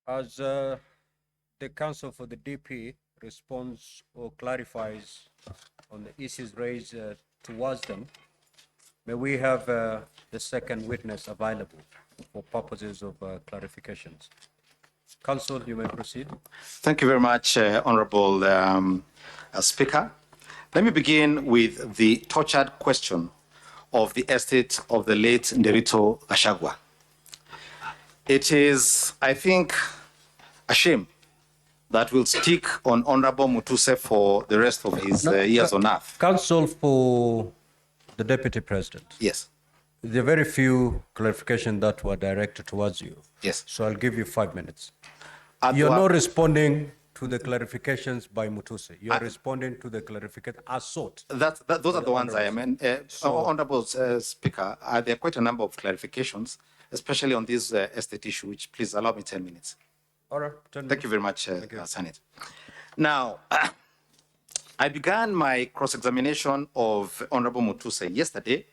As the counsel for the DP responds or clarifies on the issues raised towards them, may we have the second witness available for purposes of clarifications? Counsel, you may proceed. Thank you very much, Honorable Speaker. Let me begin with the tortured question of the estate of the late Nderitu Gachagua. It is, I think, a shame that will stick on Honorable Mutuse for the rest of his years on earth. Counsel for the Deputy President. Yes. There are very few clarifications that were directed towards you. Yes. So I'll give you 5 minutes. You're not responding to the clarifications by Mutuse. You're responding to the clarification as sought. Those are the ones I am. Honorable Speaker, there are quite a number of clarifications, especially on this estate issue, which please allow me 10 minutes. All right, 10 minutes. Thank you very much, Senate. Now, I began my cross-examination of Honorable Mutuse yesterday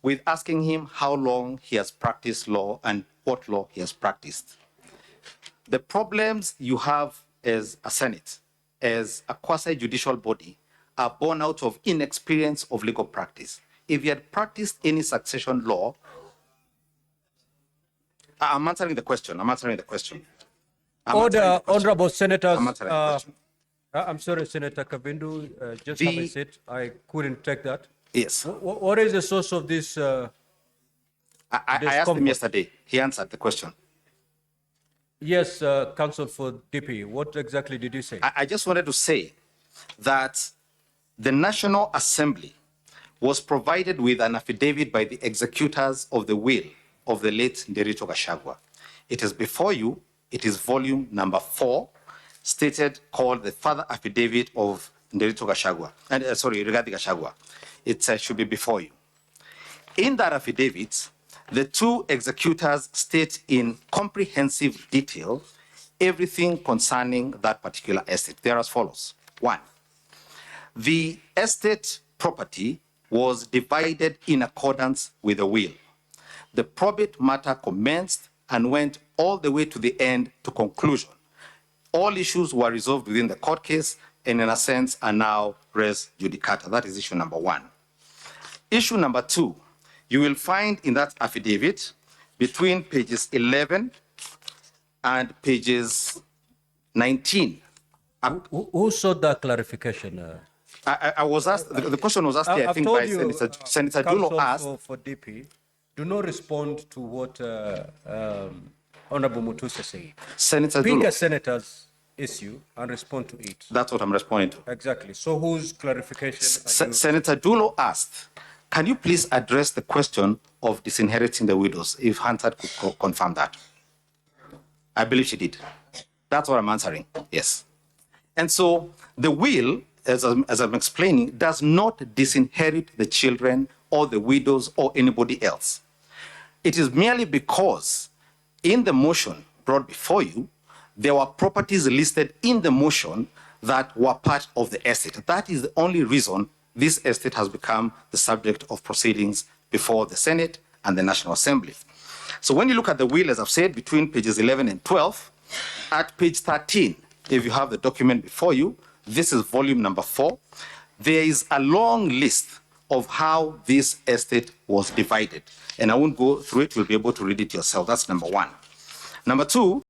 with asking him how long he has practiced law and what law he has practiced. The problems you have as a Senate, as a quasi-judicial body, are born out of inexperience of legal practice. If you had practiced any succession law, I'm answering the question. Order, Honorable Senators. I'm sorry, Senator Kabindu, just have a seat. I couldn't take that. Yes. What is the source of this? I asked him yesterday. He answered the question. Yes, Counsel for DP, what exactly did you say? I just wanted to say that the National Assembly was provided with an affidavit by the executors of the will of the late Nderitu Gachagua. It is before you. It is volume number 4, stated, called the Further Affidavit of Nderitu Gachagua. Regarding Gachagua. It should be before you. In that affidavit, the two executors state in comprehensive detail everything concerning that particular estate. They are as follows. 1, the estate property was divided in accordance with the will. The probate matter commenced and went all the way to the end to conclusion. All issues were resolved within the court case and in a sense are now res judicata. That is issue number 1. Issue number 2, you will find in that affidavit between pages 11 and pages 19. Who sought that clarification? I was asked, the question was asked here, I think, by Senator Dulo asked. For DP, do not respond to what Honorable Mutuse said. Senator Pick Dulo. a senator's issue and respond to it. That's what I'm responding to. Exactly. So whose clarification? Senator Dulo asked, can you please address the question of disinheriting the widows, if Hansard could confirm that? I believe she did. That's what I'm answering, yes. And so the will, as I'm explaining, does not disinherit the children or the widows or anybody else. It is merely because in the motion brought before you, there were properties listed in the motion that were part of the estate. That is the only reason this estate has become the subject of proceedings before the Senate and the National Assembly. So when you look at the will, as I've said, between pages 11 and 12, at page 13, if you have the document before you, this is volume number 4, there is a long list of how this estate was divided. And I won't go through it, you'll be able to read it yourself. That's number 1. Number 2,